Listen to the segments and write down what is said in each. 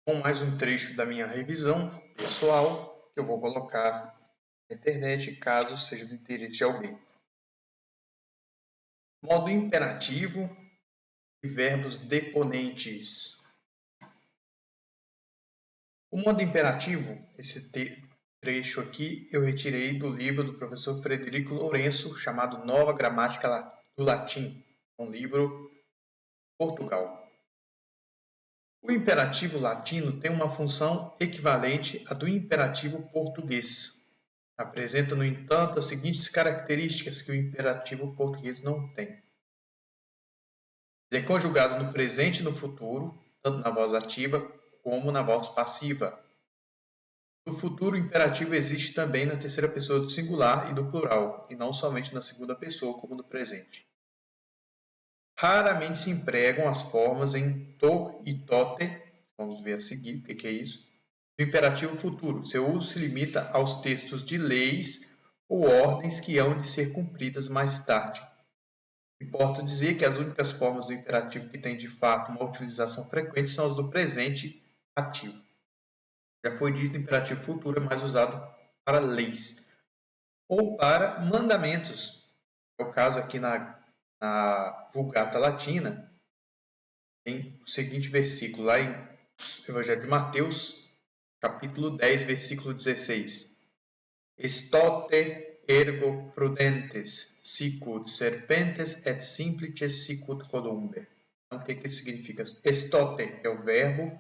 com mais um trecho da minha revisão pessoal que eu vou colocar na internet caso seja do interesse de alguém. Modo imperativo e verbos deponentes. O modo imperativo, esse trecho aqui, eu retirei do livro do professor Frederico Lourenço, chamado Nova Gramática do Latim, um livro Portugal. O imperativo latino tem uma função equivalente à do imperativo português. Apresenta, no entanto, as seguintes características que o imperativo português não tem. Ele é conjugado no presente e no futuro, tanto na voz ativa como na voz passiva. No futuro, o imperativo existe também na terceira pessoa do singular e do plural, e não somente na segunda pessoa, como no presente. Raramente se empregam as formas em to e tote, vamos ver a seguir o que é isso, do imperativo futuro. Seu uso se limita aos textos de leis ou ordens que hão de ser cumpridas mais tarde. Importa dizer que as únicas formas do imperativo que têm de fato uma utilização frequente são as do presente ativo. Já foi dito, o imperativo futuro é mais usado para leis ou para mandamentos. É o caso aqui na Vulgata Latina, tem o seguinte versículo, lá em Evangelho de Mateus, capítulo 10, versículo 16. Estote ergo prudentes, sicut serpentes et simplices sicut columbe. Então, o que isso significa? Estote é o verbo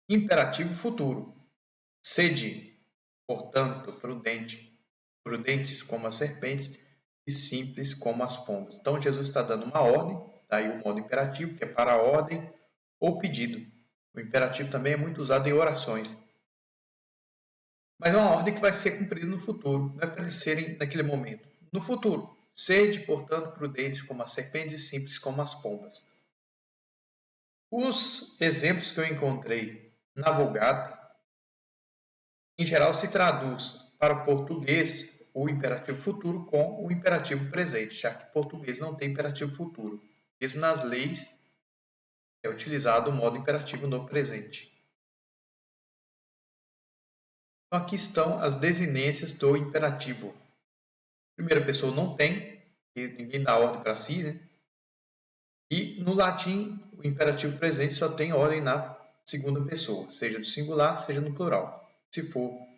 imperativo futuro. Sede, portanto, prudentes como as serpentes e simples como as pombas. Então, Jesus está dando uma ordem, daí o modo imperativo, que é para a ordem ou pedido. O imperativo também é muito usado em orações. Mas é uma ordem que vai ser cumprida no futuro, não é para eles serem naquele momento. No futuro, sede, portanto, prudentes como as serpentes e simples como as pombas. Os exemplos que eu encontrei na Vulgata, em geral, se traduz para o português o imperativo futuro com o imperativo presente, já que o português não tem imperativo futuro. Mesmo nas leis, é utilizado o modo imperativo no presente. Então, aqui estão as desinências do imperativo. Primeira pessoa não tem, porque ninguém dá ordem para si, né? E no latim, o imperativo presente só tem ordem na segunda pessoa, seja do singular, seja no plural. Se for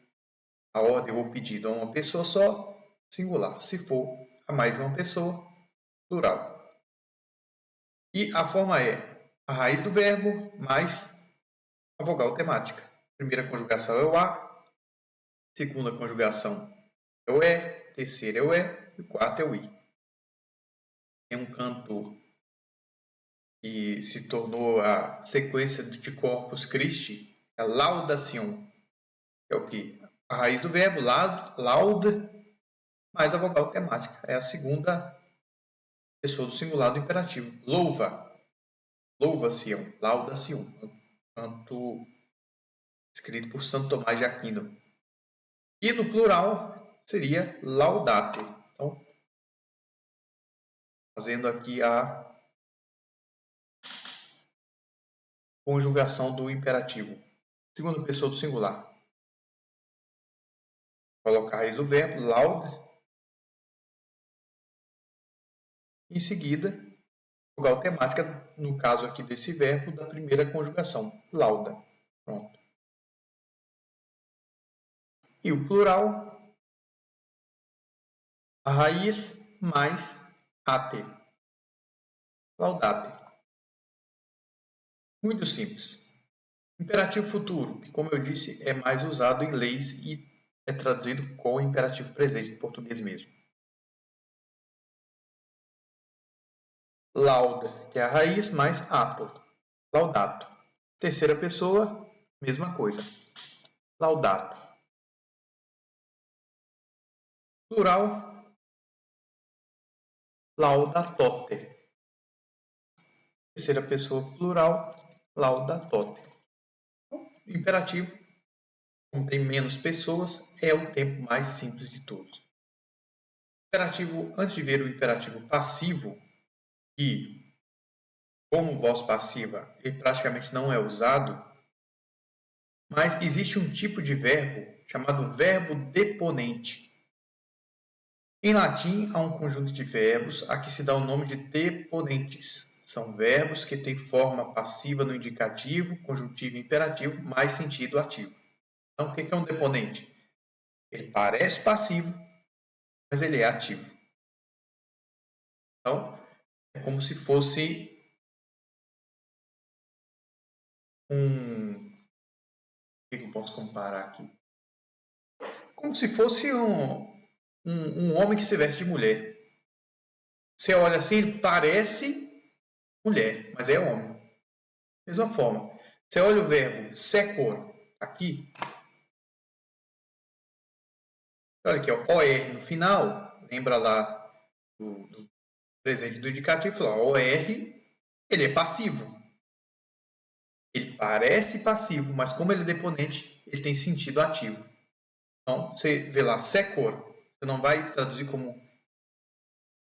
a ordem ou pedido a uma pessoa só, singular. Se for a mais de uma pessoa, plural. E a forma é a raiz do verbo mais a vogal temática. Primeira conjugação é o a, segunda conjugação é o é, terceira é o é e quarta é o i. Tem um canto que se tornou a sequência de Corpus Christi, a laudação, que é o que? A raiz do verbo, lauda, mais a vogal temática. É a segunda pessoa do singular do imperativo. Louva, louva-se, lauda-se, canto escrito por Santo Tomás de Aquino. E no plural seria laudate. Então, fazendo aqui a conjugação do imperativo. Segunda pessoa do singular. Colocar a raiz do verbo, lauda. Em seguida, vogal temática, no caso aqui desse verbo, da primeira conjugação, lauda. Pronto. E o plural, a raiz mais ate. Laudate. Muito simples. Imperativo futuro, que como eu disse, é mais usado em leis e é traduzido com o imperativo presente em português mesmo. Lauda, que é a raiz, mais ato. Laudato. Terceira pessoa, mesma coisa. Laudato. Plural, laudatote. Terceira pessoa plural, laudatote. Imperativo, como tem menos pessoas, é o tempo mais simples de todos. Imperativo, antes de ver o imperativo passivo, que, como voz passiva, ele praticamente não é usado, Mas existe um tipo de verbo chamado verbo deponente. Em latim, há um conjunto de verbos a que se dá o nome de deponentes. São verbos que têm forma passiva no indicativo, conjuntivo e imperativo, mais sentido ativo. Então, o que é um deponente? Ele parece passivo, mas ele é ativo. Então, é como se fosse o que eu posso comparar aqui? Como se fosse um homem que se veste de mulher. Você olha assim, ele parece mulher, mas é homem. Mesma forma. Você olha o verbo secor aqui. Olha aqui, ó, OR no final. Lembra lá do presente do indicativo. Lá, OR, ele é passivo. Ele parece passivo, mas como ele é deponente, ele tem sentido ativo. Então, você vê lá, secor. Você não vai traduzir como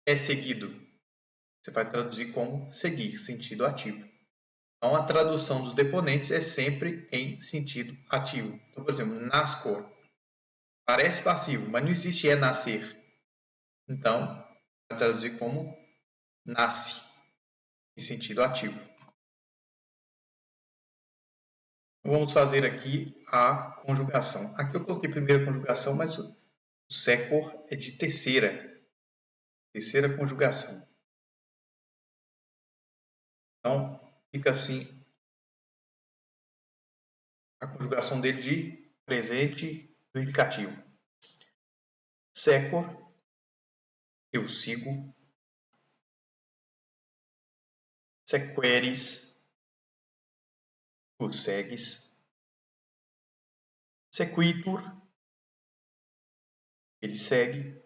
é seguido. Você vai traduzir como seguir, sentido ativo. Então, a tradução dos deponentes é sempre em sentido ativo. Então, por exemplo, nascor. Parece passivo, mas não existe nascer. Então, vai traduzir como nasce, em sentido ativo. Vamos fazer aqui a conjugação. Aqui eu coloquei primeira conjugação, mas o secor é de terceira conjugação. Então, fica assim a conjugação dele de presente do indicativo. Secor, eu sigo. Sequeres, tu segues. Sequitur, ele segue.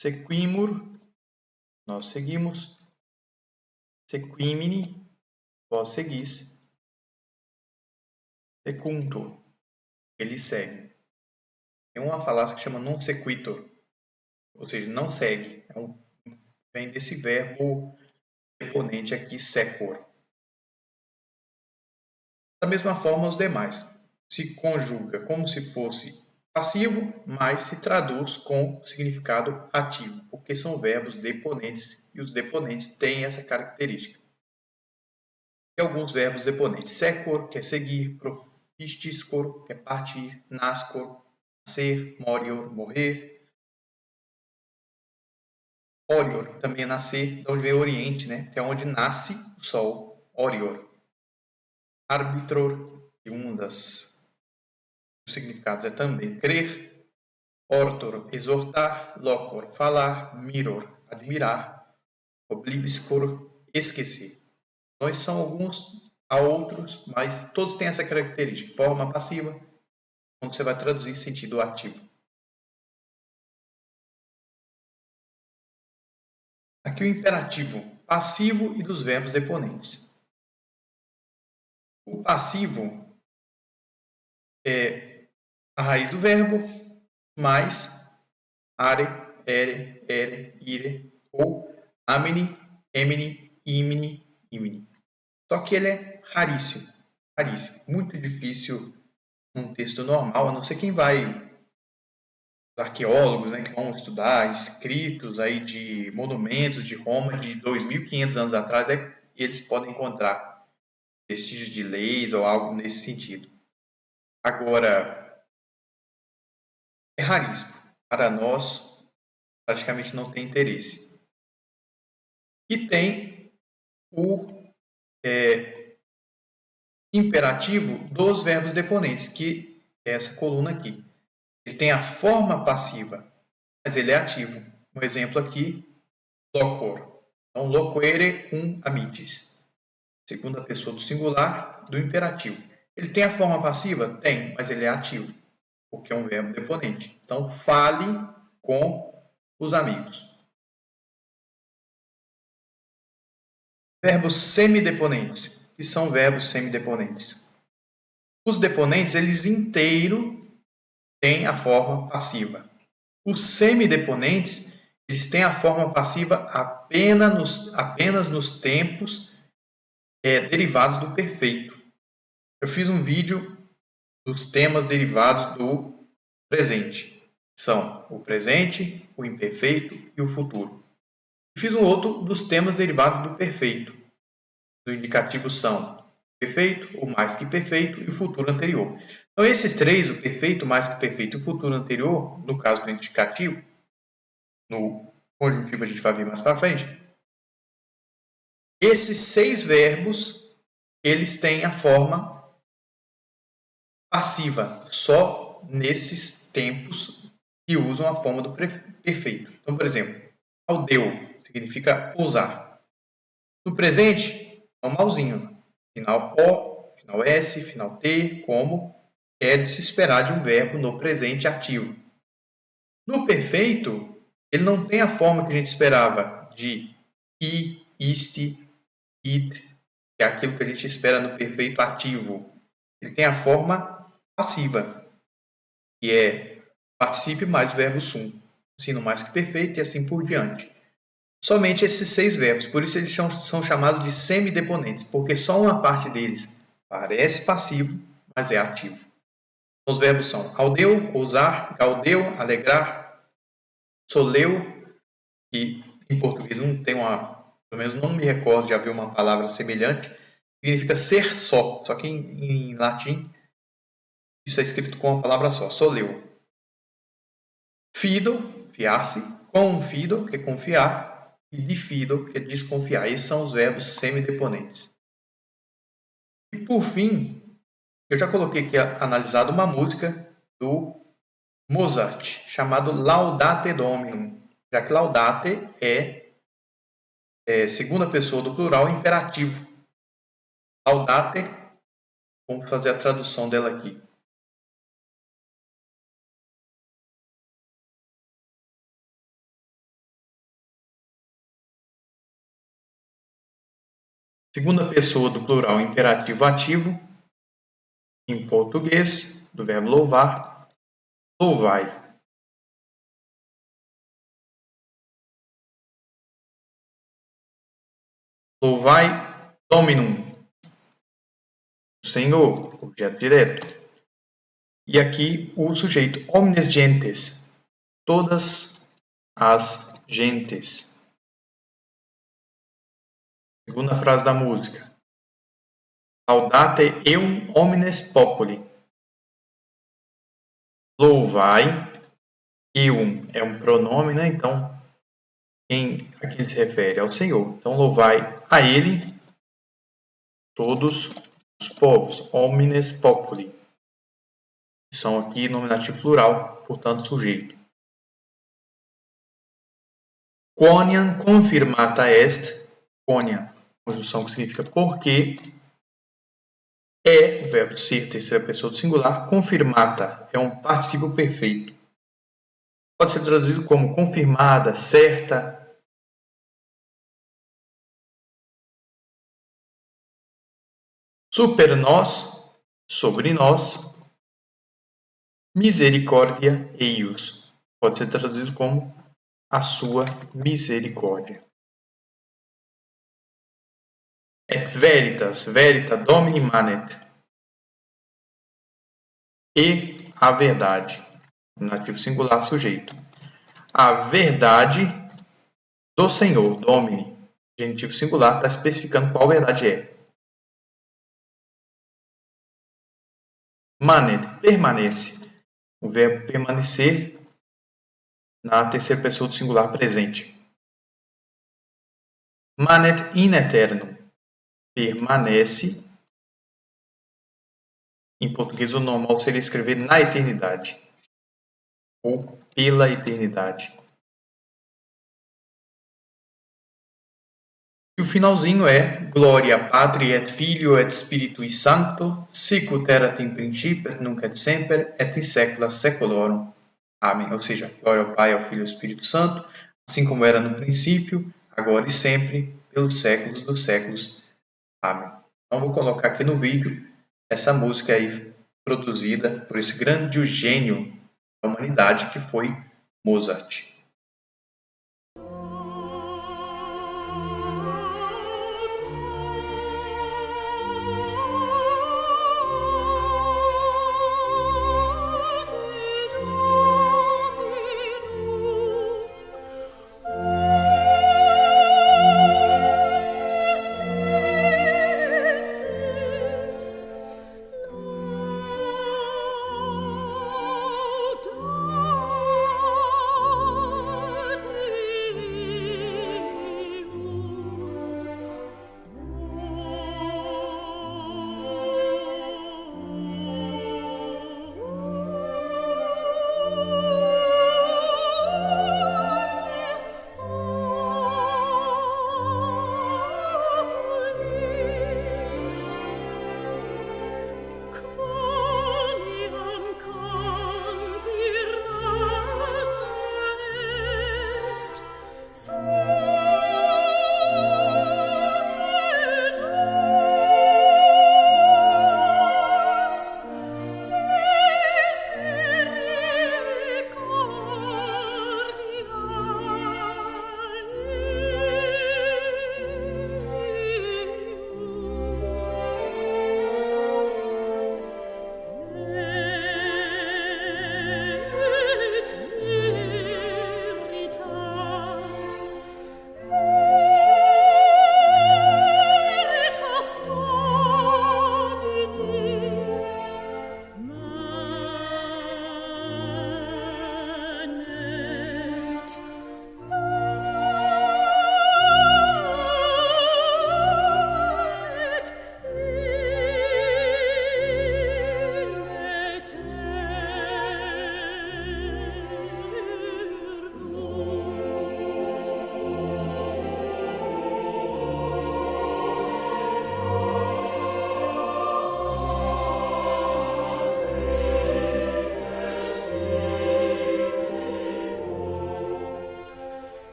Sequimur, nós seguimos. Sequimini, vós seguis. Secuntur, ele segue. Tem uma falácia que chama non sequitur, ou seja, não segue. Vem desse verbo deponente aqui, secor. Da mesma forma, os demais. Se conjuga como se fosse passivo, mas se traduz com significado ativo, porque são verbos deponentes e os deponentes têm essa característica. E alguns verbos deponentes. Secor, que é seguir, profistiscor, que é partir, nascor, nascer, morior, morrer. Orior também é nascer, de onde vem Oriente, né? Que é onde nasce o Sol. Orior. Arbitror, e um dos significados é também crer. Ortor, exortar. Locor, falar. Miror, admirar. Oblibiscor, esquecer. Nós são alguns a outros, mas todos têm essa característica. Forma passiva, quando você vai traduzir sentido ativo. Aqui o imperativo passivo e dos verbos deponentes. O passivo é a raiz do verbo mais are, ere, ire ou amini, emini, imini, imini. Só que ele é raríssimo, muito difícil num texto normal, a não ser quem vai, os arqueólogos, né, que vão estudar escritos aí de monumentos de Roma de 2.500 anos atrás, eles podem encontrar vestígios de leis ou algo nesse sentido. Agora, é raríssimo. Para nós, praticamente não tem interesse. E tem o imperativo dos verbos deponentes, que é essa coluna aqui. Ele tem a forma passiva, mas ele é ativo. Um exemplo aqui, locor. Então, loquere amitis. Segunda pessoa do singular do imperativo. Ele tem a forma passiva? Tem, mas ele é ativo, porque é um verbo deponente. Então, fale com os amigos. Verbos semideponentes. Que são verbos semideponentes? Os deponentes, eles inteiros têm a forma passiva. Os semideponentes, eles têm a forma passiva apenas nos tempos derivados do perfeito. eu fiz um vídeo dos temas derivados do presente. São o presente, o imperfeito e o futuro. Fiz um outro dos temas derivados do perfeito. Do indicativo são perfeito, o mais que perfeito e o futuro anterior. Então, esses três, o perfeito, o mais que perfeito e o futuro anterior, no caso do indicativo, no conjuntivo a gente vai ver mais para frente, esses 6 verbos, eles têm a forma passiva, só nesses tempos que usam a forma do perfeito. Então, por exemplo, aldeu significa usar. No presente, é um malzinho. Final O, final S, final T, como é de se esperar de um verbo no presente ativo. No perfeito, ele não tem a forma que a gente esperava de i, iste, it, que é aquilo que a gente espera no perfeito ativo. Ele tem a forma passiva, que é participe mais verbo sum, sino mais que perfeito e assim por diante. Somente esses 6 verbos, por isso eles são chamados de semideponentes, porque só uma parte deles parece passivo, mas é ativo. Os verbos são aldeu, usar, gaudeu, alegrar, soleu, e em português não tem pelo menos não me recordo de haver uma palavra semelhante, significa ser só que em latim isso é escrito com uma palavra só, soleu. Fido, fiar-se, confido, que é confiar, e diffido, que é desconfiar. Esses são os verbos semideponentes. E por fim, eu já coloquei aqui analisado uma música do Mozart, chamado Laudate Dominum, já que Laudate é segunda pessoa do plural imperativo. Laudate, vamos fazer a tradução dela aqui. Segunda pessoa do plural imperativo ativo, em português, do verbo louvar, louvai. Louvai Dominum, Senhor, objeto direto. E aqui o sujeito, omnes gentes, todas as gentes. Segunda frase da música. Laudate eum omnes populi. Louvai, eum é um pronome, né? Então, a quem se refere? Ao Senhor. Então, louvai a Ele todos os povos, omnes populi. São aqui nominativo plural, portanto, sujeito. Quoniam confirmata est, quoniam, conjunção que significa porque, é o verbo ser, terceira pessoa do singular, confirmata, é um particípio perfeito. Pode ser traduzido como confirmada, certa. Super nós, sobre nós, misericórdia eius. Pode ser traduzido como a sua misericórdia. Et veritas, verita domini manet. E a verdade. Nativo singular, sujeito. A verdade do Senhor, domini. Genitivo singular, está especificando qual verdade é. Manet, permanece. O verbo permanecer na terceira pessoa do singular presente. Manet in aeternum. Permanece. Em português, o normal seria escrever na eternidade. Ou pela eternidade. E o finalzinho é Gloria Patri et Filio et Spiritui Sancto, sic ut erat in principio et nunc et semper et in saecula saeculorum. Amém. Ou seja, glória ao Pai, ao Filho e ao Espírito Santo, assim como era no princípio, agora e sempre, pelos séculos dos séculos. Amém. Então vou colocar aqui no vídeo essa música aí produzida por esse grande gênio da humanidade que foi Mozart.